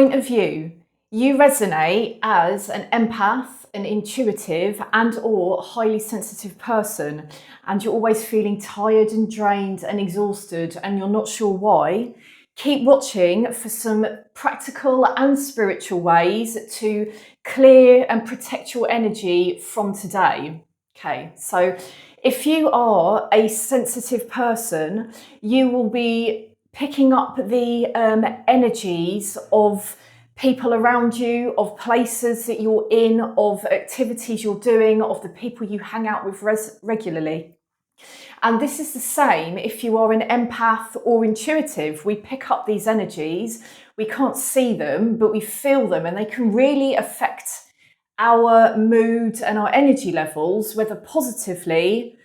Point of view, you resonate as an empath, an intuitive and/or highly sensitive person, and you're always feeling tired and drained and exhausted and you're not sure why. Keep watching for some practical and spiritual ways to clear and protect your energy from today. Okay, so if you are a sensitive person, you will be picking up the energies of people around you, of places that you're in, of activities you're doing, of the people you hang out with regularly. And this is the same if you are an empath or intuitive. We pick up these energies, we can't see them, but we feel them, and they can really affect our mood and our energy levels, whether positively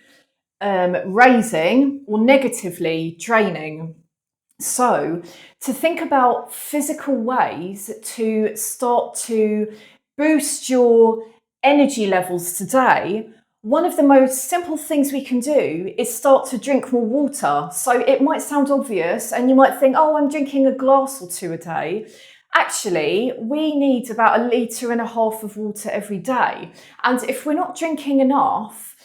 raising or negatively draining. So, to think about physical ways to start to boost your energy levels today, one of the most simple things we can do is start to drink more water. So it might sound obvious and you might think, oh, I'm drinking a glass or two a day. Actually, we need about 1.5 litres of water every day. And if we're not drinking enough,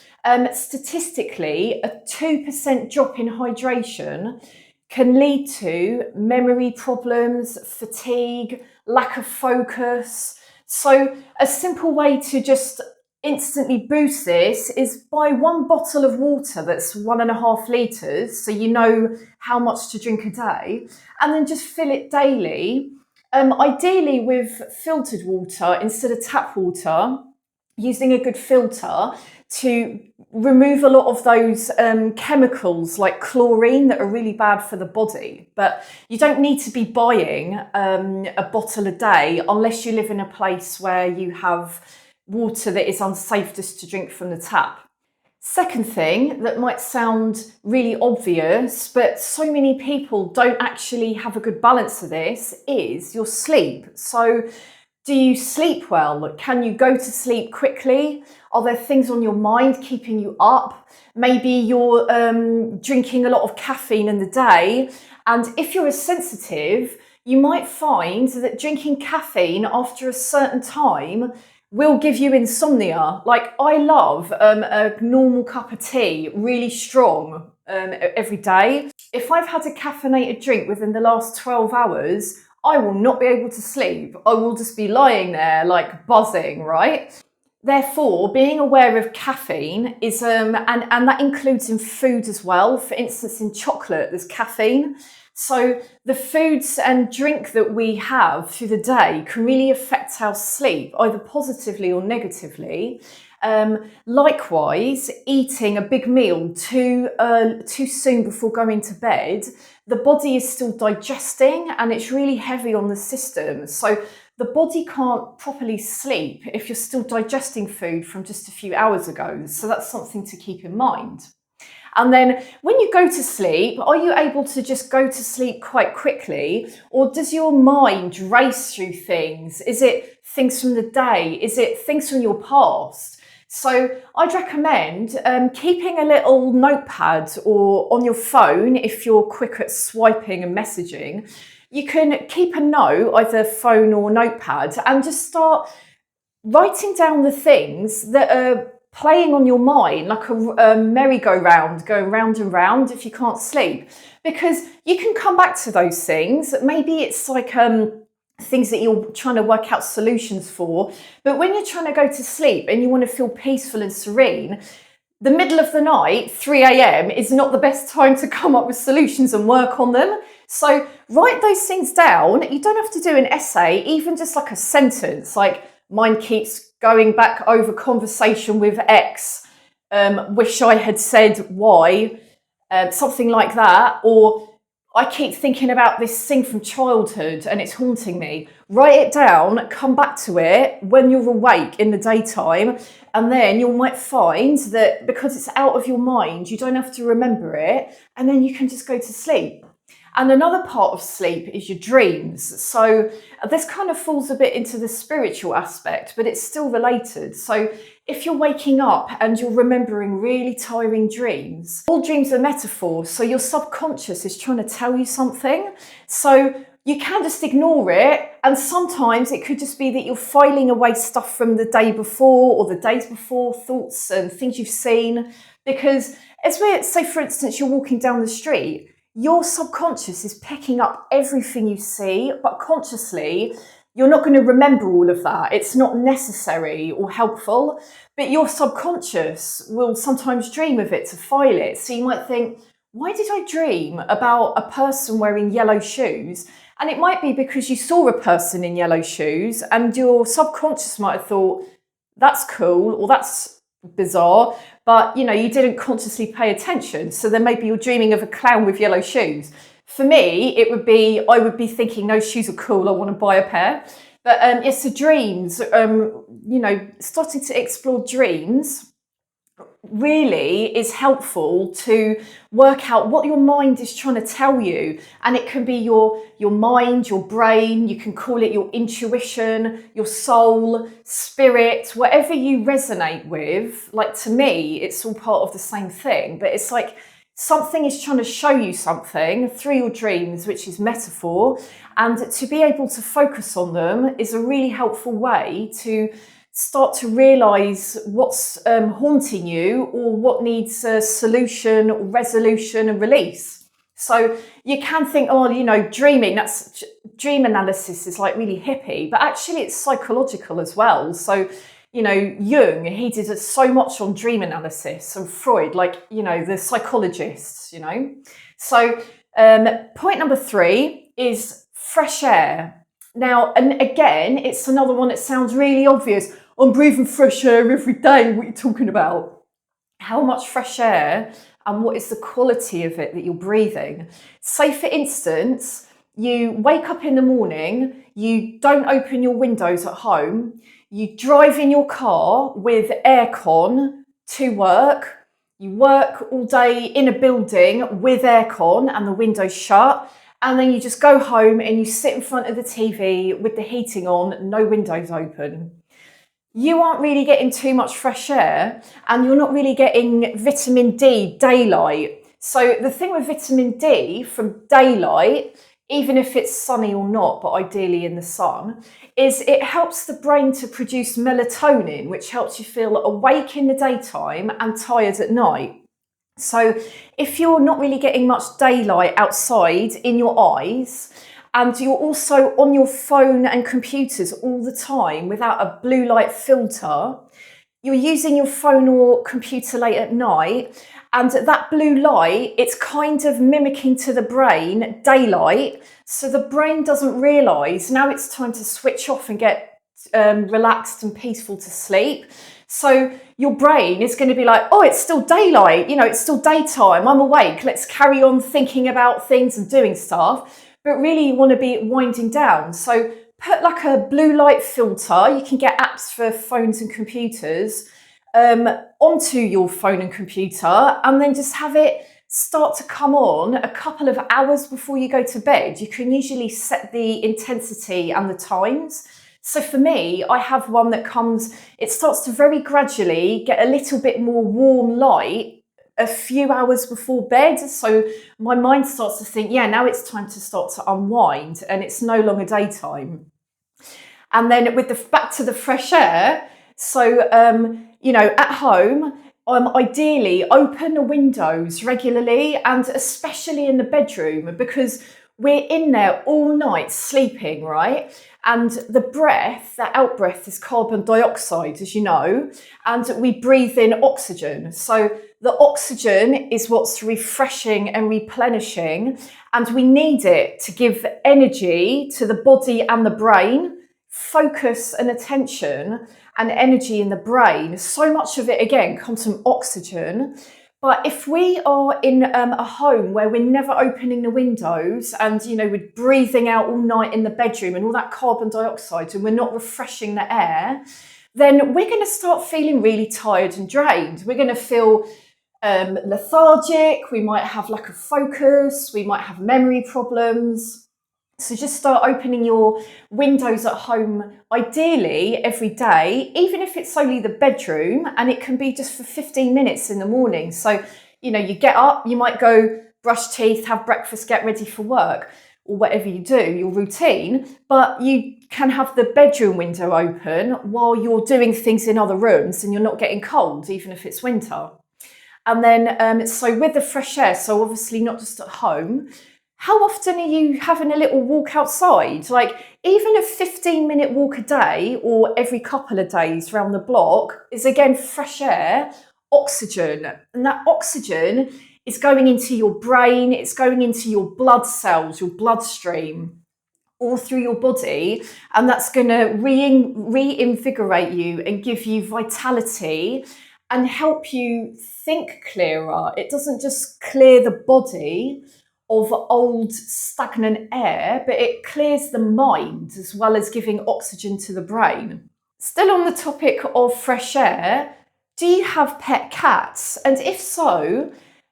statistically, a 2% drop in hydration can lead to memory problems, fatigue, lack of focus. So a simple way to just instantly boost this is buy one bottle of water that's 1.5 litres, so you know how much to drink a day, and then just fill it daily. Ideally with filtered water instead of tap water, using a good filter to remove a lot of those chemicals like chlorine that are really bad for the body. But you don't need to be buying a bottle a day unless you live in a place where you have water that is unsafe just to drink from the tap. Second thing that might sound really obvious, but so many people don't actually have a good balance of this, is your sleep. So do you sleep well? Can you go to sleep quickly? Are there things on your mind keeping you up? Maybe you're drinking a lot of caffeine in the day. And if you're a sensitive, you might find that drinking caffeine after a certain time will give you insomnia. Like, I love a normal cup of tea, really strong, every day. If I've had a caffeinated drink within the last 12 hours, I will not be able to sleep. I will just be lying there like buzzing, right? Therefore, being aware of caffeine is, and that includes in food as well. For instance, in chocolate, there's caffeine. So the foods and drink that we have through the day can really affect our sleep, either positively or negatively. Likewise, eating a big meal too soon before going to bed, the body is still digesting and it's really heavy on the system. So the body can't properly sleep if you're still digesting food from just a few hours ago. So that's something to keep in mind. And then when you go to sleep, are you able to just go to sleep quite quickly? Or does your mind race through things? Is it things from the day? Is it things from your past? So I'd recommend keeping a little notepad or on your phone if you're quick at swiping and messaging. You can keep a note, either phone or notepad, and just start writing down the things that are playing on your mind, like a merry-go-round, going round and round if you can't sleep. Because you can come back to those things. Maybe it's like things that you're trying to work out solutions for. But when you're trying to go to sleep and you want to feel peaceful and serene, the middle of the night, 3 a.m, is not the best time to come up with solutions and work on them. So write those things down. You don't have to do an essay, even just like a sentence, like mine keeps going back over conversation with X, wish I had said Y, something like that. Or I keep thinking about this thing from childhood and it's haunting me. Write it down, come back to it when you're awake in the daytime, and then you might find that because it's out of your mind, you don't have to remember it, and then you can just go to sleep. And another part of sleep is your dreams. So this kind of falls a bit into the spiritual aspect, but it's still related. So if you're waking up and you're remembering really tiring dreams, all dreams are metaphors. So your subconscious is trying to tell you something. So you can just ignore it. And sometimes it could just be that you're filing away stuff from the day before or the days before, thoughts and things you've seen. Because as we say, for instance, you're walking down the street, your subconscious is picking up everything you see, but consciously, you're not going to remember all of that. It's not necessary or helpful, but your subconscious will sometimes dream of it to file it. So you might think, why did I dream about a person wearing yellow shoes? And it might be because you saw a person in yellow shoes and your subconscious might have thought, that's cool or that's bizarre, but you didn't consciously pay attention. So then maybe you're dreaming of a clown with yellow shoes. For me, I would be thinking those shoes are cool, I want to buy a pair. But yes, so dreams, starting to explore dreams really is helpful to work out what your mind is trying to tell you. And it can be your mind, your brain, you can call it your intuition, your soul, spirit, whatever you resonate with. Like, to me, it's all part of the same thing, but it's like something is trying to show you something through your dreams, which is metaphor, and to be able to focus on them is a really helpful way to start to realize what's haunting you or what needs a solution or resolution and release. So you can think, dream analysis is like really hippie, but actually it's psychological as well. So Jung, he did so much on dream analysis, and Freud, the psychologists, So point number 3 is fresh air. Now, and again, it's another one that sounds really obvious. I'm breathing fresh air every day. What are you talking about? How much fresh air and what is the quality of it that you're breathing? Say, for instance, you wake up in the morning, you don't open your windows at home, you drive in your car with aircon to work, you work all day in a building with aircon and the windows shut, and then you just go home and you sit in front of the TV with the heating on, no windows open. You aren't really getting too much fresh air and you're not really getting vitamin D, daylight. So the thing with vitamin D from daylight, even if it's sunny or not, but ideally in the sun, is it helps the brain to produce melatonin, which helps you feel awake in the daytime and tired at night. So if you're not really getting much daylight outside in your eyes, and you're also on your phone and computers all the time without a blue light filter, you're using your phone or computer late at night, and that blue light, it's kind of mimicking to the brain daylight, so the brain doesn't realise now it's time to switch off and get relaxed and peaceful to sleep. So your brain is going to be like, oh, it's still daylight, it's still daytime, I'm awake, let's carry on thinking about things and doing stuff. But really you want to be winding down. So put like a blue light filter, you can get apps for phones and computers, onto your phone and computer, and then just have it start to come on a couple of hours before you go to bed. You can usually set the intensity and the times. So for me, I have one that it starts to very gradually get a little bit more warm light a few hours before bed. So my mind starts to think, yeah, now it's time to start to unwind and it's no longer daytime. And then back to the fresh air. So, at home, ideally open the windows regularly, and especially in the bedroom, because we're in there all night sleeping, right? And the out breath is carbon dioxide, as you know, and we breathe in oxygen. So the oxygen is what's refreshing and replenishing, and we need it to give energy to the body and the brain, focus and attention and energy in the brain. So much of it, again, comes from oxygen. But if we are in a home where we're never opening the windows and, we're breathing out all night in the bedroom and all that carbon dioxide and we're not refreshing the air, then we're going to start feeling really tired and drained. We're going to feel lethargic, we might have lack of focus, we might have memory problems. So just start opening your windows at home, ideally every day, even if it's only the bedroom, and it can be just for 15 minutes in the morning. So, you get up, you might go brush teeth, have breakfast, get ready for work. or whatever you do, your routine, but you can have the bedroom window open while you're doing things in other rooms and you're not getting cold, even if it's winter. And then, so with the fresh air, so obviously not just at home, how often are you having a little walk outside? Like even a 15-minute walk a day or every couple of days around the block is again fresh air, oxygen. And that oxygen is going into your brain, it's going into your blood cells, your bloodstream, all through your body, and that's going to reinvigorate you and give you vitality and help you think clearer. It doesn't just clear the body of old stagnant air, but it clears the mind as well as giving oxygen to the brain. Still on the topic of fresh air, do you have pet cats? And if so,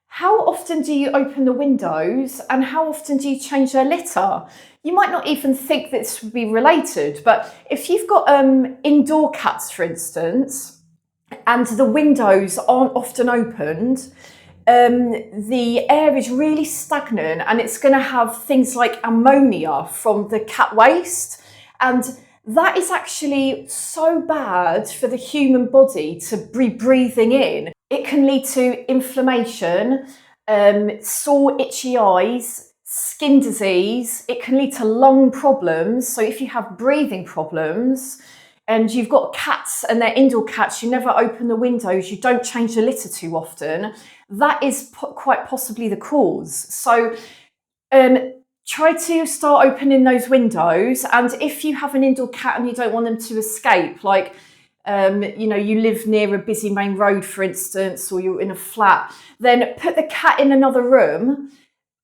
how often do you open the windows and how often do you change their litter? You might not even think this would be related, but if you've got indoor cats, for instance, and the windows aren't often opened, the air is really stagnant and it's going to have things like ammonia from the cat waste. And that is actually so bad for the human body to be breathing in. It can lead to inflammation, sore, itchy eyes, skin disease. It can lead to lung problems. So if you have breathing problems and you've got cats and they're indoor cats, you never open the windows, you don't change the litter too often, that is quite possibly the cause. So try to start opening those windows. And if you have an indoor cat and you don't want them to escape, like you live near a busy main road, for instance, or you're in a flat, then put the cat in another room,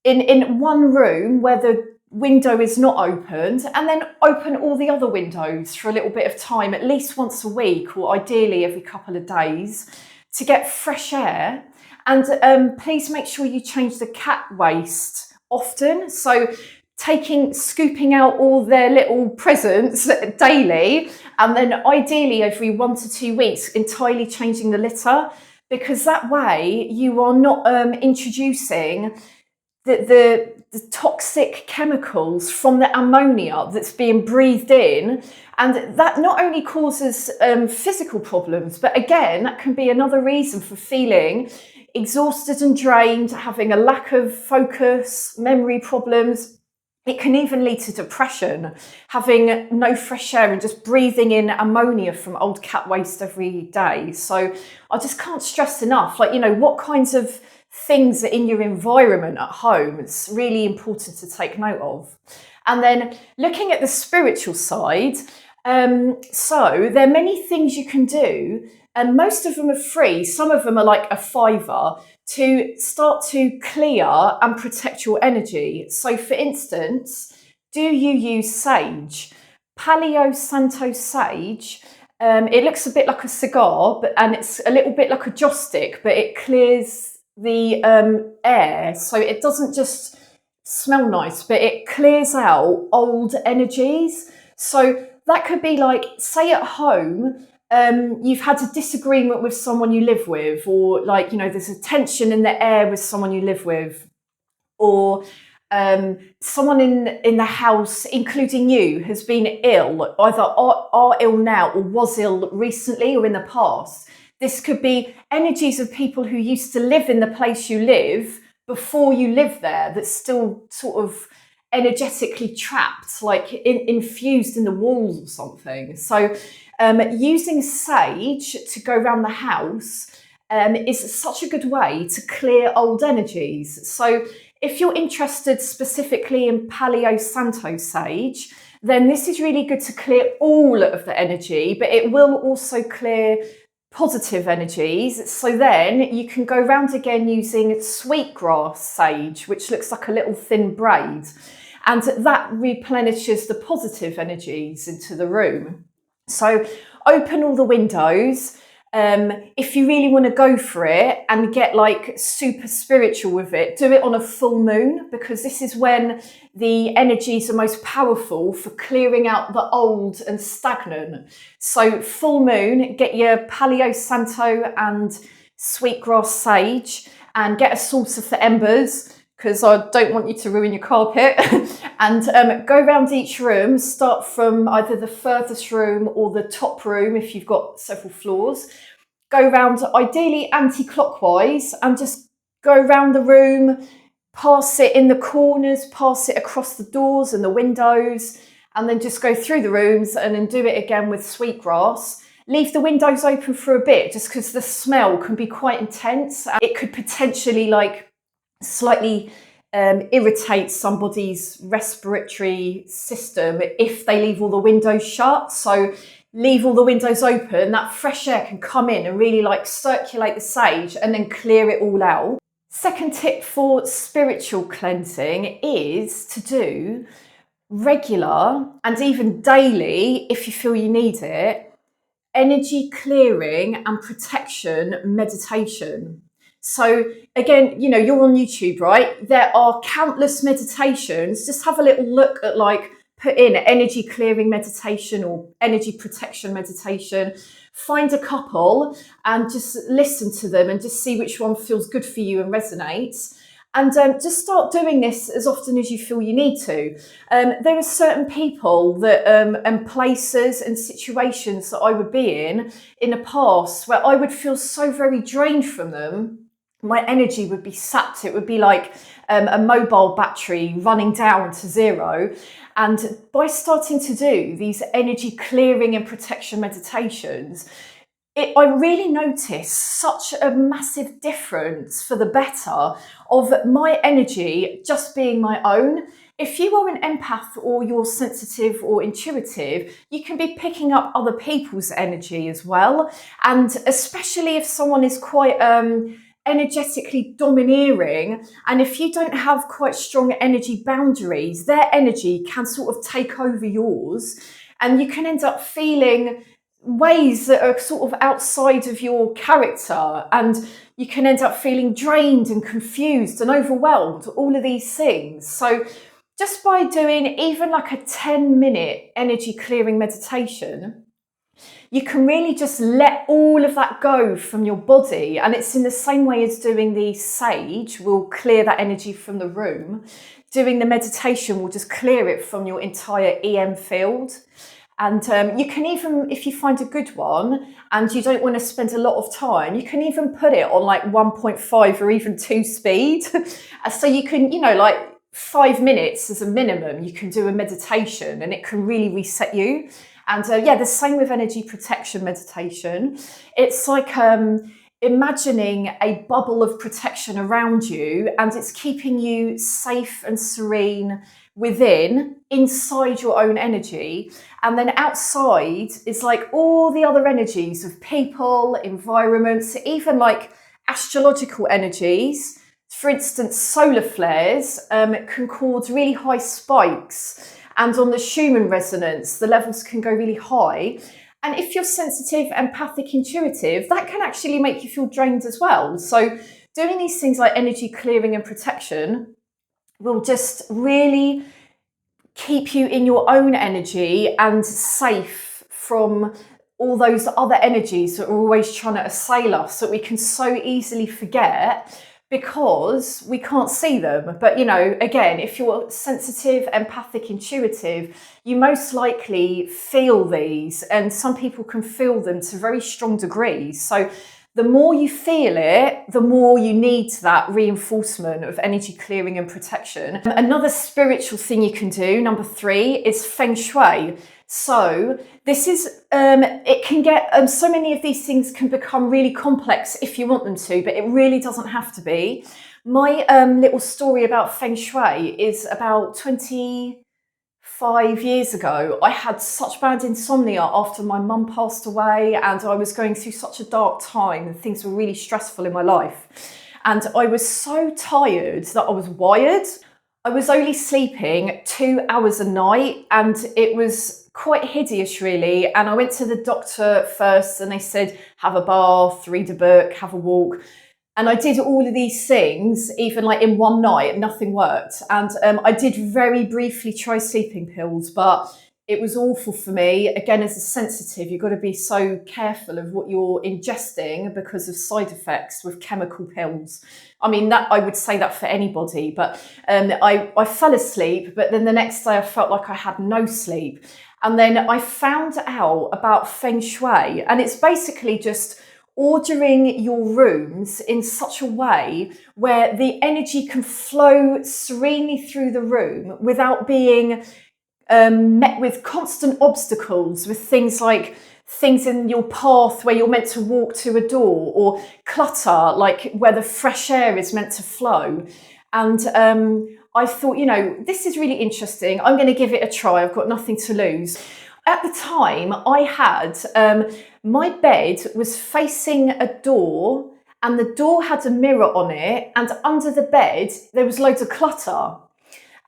in one room where the window is not opened, and then open all the other windows for a little bit of time, at least once a week, or ideally every couple of days, to get fresh air. And please make sure you change the cat waste often. So scooping out all their little presents daily, and then ideally every 1 to 2 weeks, entirely changing the litter, because that way you are not introducing the toxic chemicals from the ammonia that's being breathed in. And that not only causes physical problems, but again, that can be another reason for feeling exhausted and drained, having a lack of focus, memory problems. It can even lead to depression, having no fresh air and just breathing in ammonia from old cat waste every day. So I just can't stress enough, what kinds of things are in your environment at home. It's really important to take note of. And then looking at the spiritual side, so there are many things you can do, and most of them are free. Some of them are like a £5 to start to clear and protect your energy. So for instance, do you use sage? Palo Santo sage, it looks a bit like a cigar, and it's a little bit like a joss stick, but it clears the air. So it doesn't just smell nice, but it clears out old energies. So that could be like, say at home, you've had a disagreement with someone you live with, or there's a tension in the air with someone you live with, or someone in the house, including you, has been ill, either are ill now or was ill recently or in the past. This could be energies of people who used to live in the place you live before you live there, that's still sort of energetically trapped, like infused in the walls or something. So using sage to go around the house is such a good way to clear old energies. So if you're interested specifically in Palo Santo sage, then this is really good to clear all of the energy, but it will also clear positive energies. So then you can go round again using sweetgrass sage, which looks like a little thin braid, and that replenishes the positive energies into the room. So open all the windows. If you really want to go for it and get like super spiritual with it, do it on a full moon, because this is when the energies are most powerful for clearing out the old and stagnant. So full moon, get your Palo Santo and sweetgrass sage and get a saucer for embers. because I don't want you to ruin your carpet. And go around each room, start from either the furthest room or the top room if you've got several floors. Go round ideally anti-clockwise and just go around the room, pass it in the corners, pass it across the doors and the windows, and then just go through the rooms and then do it again with sweetgrass. Leave the windows open for a bit just because the smell can be quite intense. It could potentially like slightly irritate somebody's respiratory system if they leave all the windows shut. So leave all the windows open, that fresh air can come in and really like circulate the sage and then clear it all out. Second tip for spiritual cleansing is to do regular and even daily, if you feel you need it, energy clearing and protection meditation. So again, you know, you're on YouTube, right? There are countless meditations. Just have a little look at like, put in energy clearing meditation or energy protection meditation. Find a couple and just listen to them and just see which one feels good for you and resonates. And just start doing this as often as you feel you need to. There are certain people that and places and situations that I would be in the past where I would feel so very drained from them. My energy would be sapped. It would be like a mobile battery running down to zero. And by starting to do these energy clearing and protection meditations, I really noticed such a massive difference for the better of my energy just being my own. If you are an empath or you're sensitive or intuitive, you can be picking up other people's energy as well. And especially if someone is quite energetically domineering, and if you don't have quite strong energy boundaries, their energy can sort of take over yours, and you can end up feeling ways that are sort of outside of your character, and you can end up feeling drained and confused and overwhelmed, all of these things. So just by doing even like a 10-minute energy clearing meditation, you can really just let all of that go from your body. And it's in the same way as doing the sage will clear that energy from the room. Doing the meditation will just clear it from your entire EM field. And you can even, if you find a good one and you don't want to spend a lot of time, you can even put it on like 1.5 or even 2 speed. So you can, you know, like 5 minutes as a minimum, you can do a meditation and it can really reset you. And yeah, the same with energy protection meditation. It's like imagining a bubble of protection around you, and it's keeping you safe and serene within, inside your own energy. And then outside is like all the other energies of people, environments, even like astrological energies. For instance, solar flares can cause really high spikes. And on the Schumann resonance, the levels can go really high. And if you're sensitive, empathic, intuitive, that can actually make you feel drained as well. So doing these things like energy clearing and protection will just really keep you in your own energy and safe from all those other energies that are always trying to assail us, that we can so easily forget because we can't see them. But, you know, again, if you're sensitive, empathic, intuitive, you most likely feel these, and some people can feel them to very strong degrees. So the more you feel it, the more you need that reinforcement of energy clearing and protection. Another spiritual thing you can do, number 3, is feng shui. So this is, it can get, so many of these things can become really complex if you want them to, but it really doesn't have to be. My little story about feng shui is about 25 years ago. I had such bad insomnia after my mum passed away, and I was going through such a dark time and things were really stressful in my life. And I was so tired that I was wired. I was only sleeping 2 hours a night, and it was quite hideous really. And I went to the doctor first and they said, have a bath, read a book, have a walk. And I did all of these things, even like in one night, nothing worked. And I did very briefly try sleeping pills, but It was awful for me. Again, as a sensitive, you've got to be so careful of what you're ingesting because of side effects with chemical pills. I mean, that I would say that for anybody, but I fell asleep, but then the next day I felt like I had no sleep. And then I found out about Feng Shui, and it's basically just ordering your rooms in such a way where the energy can flow serenely through the room without being met with constant obstacles, with things like things in your path where you're meant to walk to a door, or clutter, like where the fresh air is meant to flow. And I thought, this is really interesting. I'm going to give it a try. I've got nothing to lose. At the time, I had my bed was facing a door, and the door had a mirror on it, and under the bed there was loads of clutter.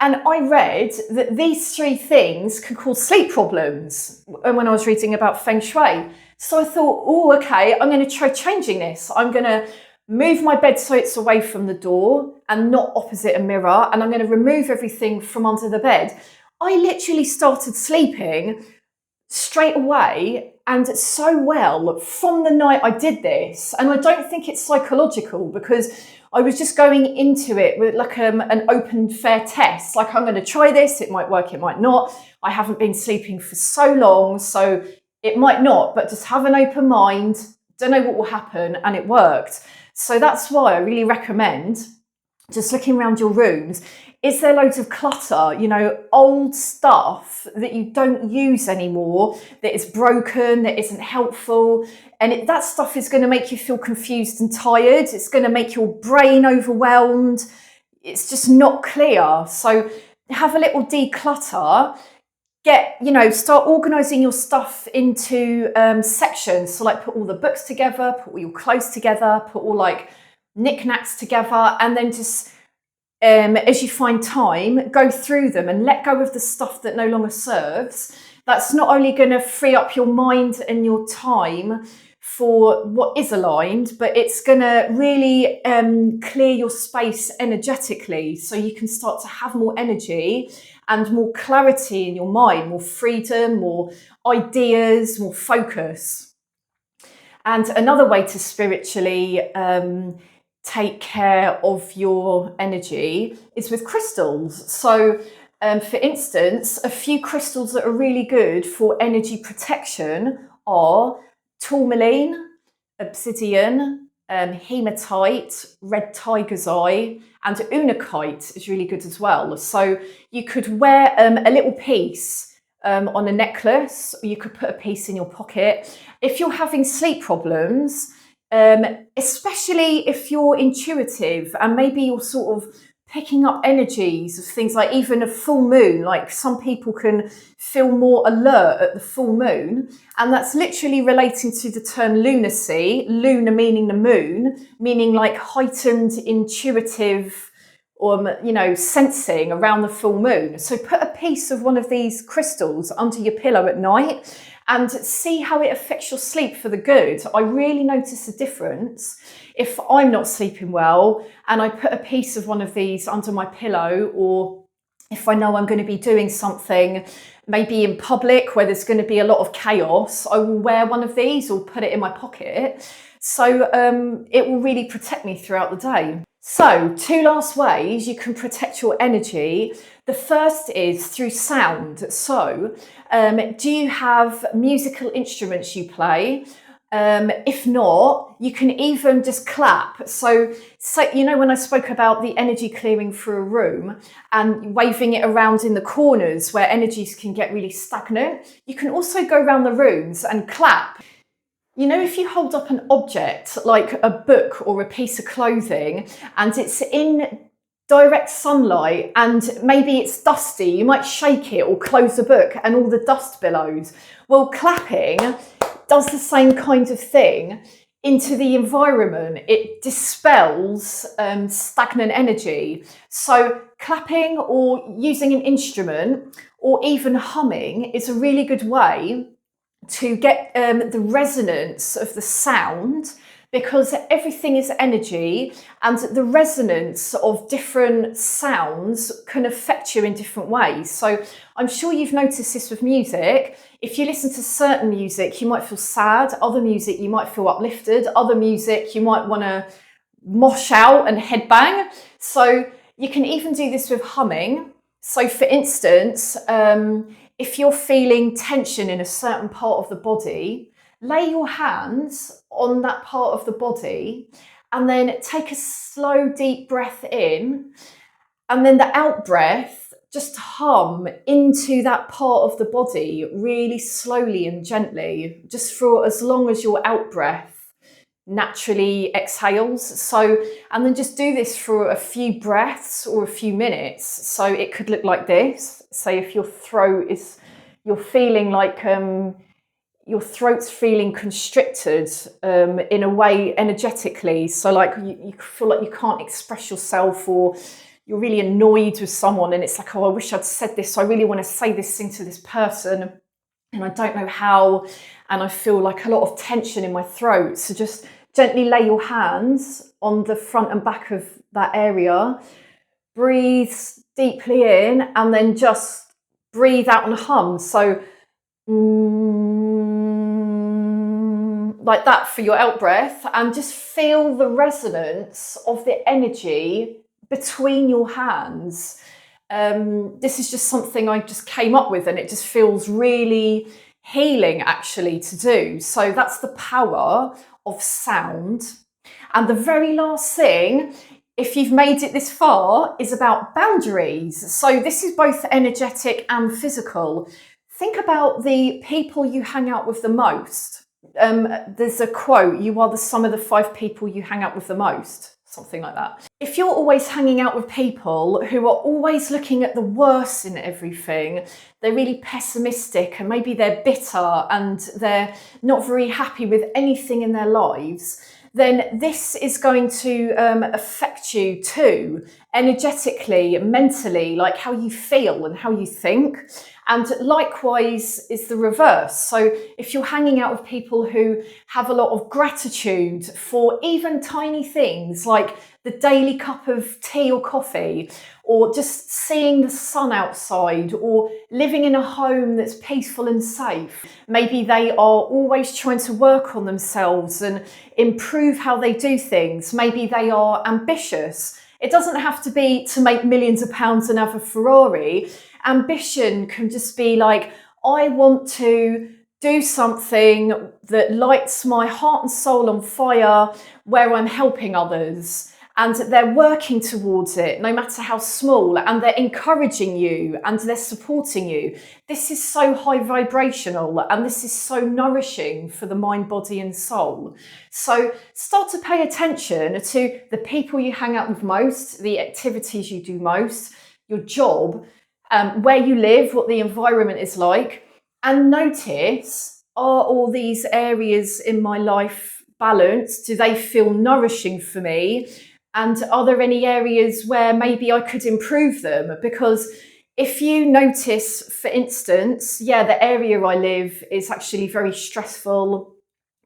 And I read that these three things can cause sleep problems when I was reading about Feng Shui. So I thought, oh, okay, I'm going to try changing this. I'm going to move my bed so it's away from the door and not opposite a mirror, and I'm going to remove everything from under the bed. I literally started sleeping straight away, and so well from the night I did this. And I don't think it's psychological, because I was just going into it with like an open, fair test. Like, I'm going to try this. It might work, it might not. I haven't been sleeping for so long, so it might not, but just have an open mind. Don't know what will happen. And it worked. So that's why I really recommend just looking around your rooms. Is there loads of clutter, old stuff that you don't use anymore, that is broken, that isn't helpful? And that stuff is going to make you feel confused and tired. It's going to make your brain overwhelmed. It's just not clear. So have a little declutter. Start organising your stuff into sections. So like, put all the books together, put all your clothes together, put all like knickknacks together, and then just as you find time, go through them and let go of the stuff that no longer serves. That's not only going to free up your mind and your time for what is aligned, but it's going to really clear your space energetically, so you can start to have more energy and more clarity in your mind, more freedom, more ideas, more focus. And another way to spiritually take care of your energy is with crystals. So for instance, a few crystals that are really good for energy protection are tourmaline, obsidian, hematite, red tiger's eye, and unakite is really good as well. So you could wear a little piece on a necklace, or you could put a piece in your pocket. If you're having sleep problems, especially if you're intuitive and maybe you're sort of picking up energies of things like even a full moon, like some people can feel more alert at the full moon, and that's literally relating to the term lunacy, lunar meaning the moon, meaning like heightened intuitive or sensing around the full moon. So put a piece of one of these crystals under your pillow at night and see how it affects your sleep for the good. I really notice a difference if I'm not sleeping well and I put a piece of one of these under my pillow, or if I know I'm going to be doing something maybe in public where there's going to be a lot of chaos, I will wear one of these or put it in my pocket. So it will really protect me throughout the day. So 2 last ways you can protect your energy. The first is through sound. So do you have musical instruments you play? If not, you can even just clap. So when I spoke about the energy clearing through a room and waving it around in the corners where energies can get really stagnant, you can also go around the rooms and clap. If you hold up an object like a book or a piece of clothing and it's in direct sunlight and maybe it's dusty, you might shake it or close the book and all the dust billows. Well, clapping does the same kind of thing into the environment. It dispels stagnant energy. So clapping or using an instrument or even humming is a really good way to get the resonance of the sound because everything is energy and the resonance of different sounds can affect you in different ways. So I'm sure you've noticed this with music. If you listen to certain music, you might feel sad. Other music, you might feel uplifted. Other music, you might want to mosh out and headbang. So you can even do this with humming. So for instance, if you're feeling tension in a certain part of the body, lay your hands on that part of the body and then take a slow, deep breath in, and then the out breath, just hum into that part of the body really slowly and gently, just for as long as your out breath naturally exhales. So, and then just do this for a few breaths or a few minutes. So it could look like this. Say if your throat is, you're feeling like your throat's feeling constricted in a way energetically. So like you feel like you can't express yourself, or you're really annoyed with someone and it's like, oh, I wish I'd said this. I really want to say this thing to this person and I don't know how. And I feel like a lot of tension in my throat. So just gently lay your hands on the front and back of that area. Breathe deeply in and then just breathe out and hum. So like that for your out breath, and just feel the resonance of the energy between your hands. This is just something I just came up with and it just feels really healing actually to do. So that's the power of sound. And the very last thing, if you've made it this far, is about boundaries. So this is both energetic and physical. Think about the people you hang out with the most. There's a quote, you are the sum of the 5 people you hang out with the most. Something like that. If you're always hanging out with people who are always looking at the worst in everything, they're really pessimistic and maybe they're bitter and they're not very happy with anything in their lives, then this is going to affect you too, energetically, mentally, like how you feel and how you think. And likewise is the reverse. So if you're hanging out with people who have a lot of gratitude for even tiny things like the daily cup of tea or coffee, or just seeing the sun outside, or living in a home that's peaceful and safe. Maybe they are always trying to work on themselves and improve how they do things. Maybe they are ambitious. It doesn't have to be to make millions of pounds and have a Ferrari. Ambition can just be like, I want to do something that lights my heart and soul on fire, where I'm helping others. And they're working towards it, no matter how small, and they're encouraging you and they're supporting you. This is so high vibrational and this is so nourishing for the mind, body and soul. So start to pay attention to the people you hang out with most, the activities you do most, your job, where you live, what the environment is like, and notice, are all these areas in my life balanced? Do they feel nourishing for me? And are there any areas where maybe I could improve them? Because if you notice, for instance, yeah, the area I live is actually very stressful.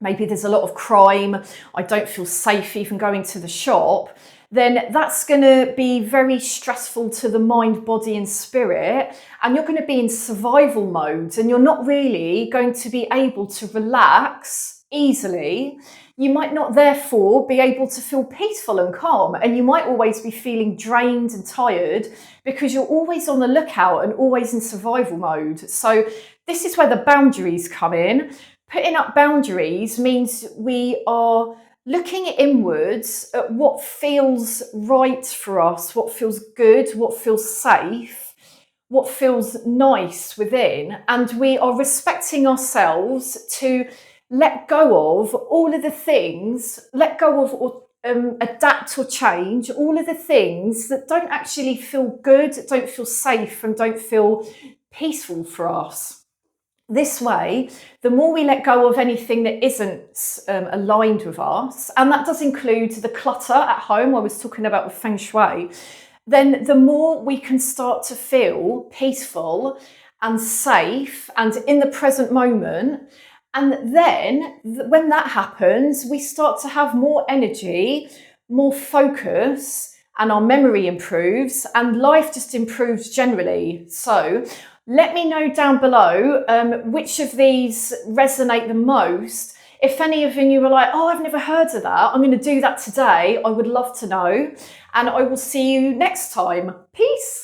Maybe there's a lot of crime. I don't feel safe even going to the shop. Then that's going to be very stressful to the mind, body and spirit. And you're going to be in survival mode and you're not really going to be able to relax easily. You might not therefore be able to feel peaceful and calm, and you might always be feeling drained and tired because you're always on the lookout and always in survival mode. So this is where the boundaries come in. Putting up boundaries means we are looking inwards at what feels right for us, what feels good, what feels safe, what feels nice within, and we are respecting ourselves to let go of all of the things, let go of or adapt or change all of the things that don't actually feel good, don't feel safe and don't feel peaceful for us. This way, the more we let go of anything that isn't aligned with us, and that does include the clutter at home I was talking about with Feng Shui, then the more we can start to feel peaceful and safe and in the present moment. And then when that happens, we start to have more energy, more focus, and our memory improves, and life just improves generally. So let me know down below which of these resonate the most. If any of you are like, oh, I've never heard of that, I'm going to do that today, I would love to know. And I will see you next time. Peace.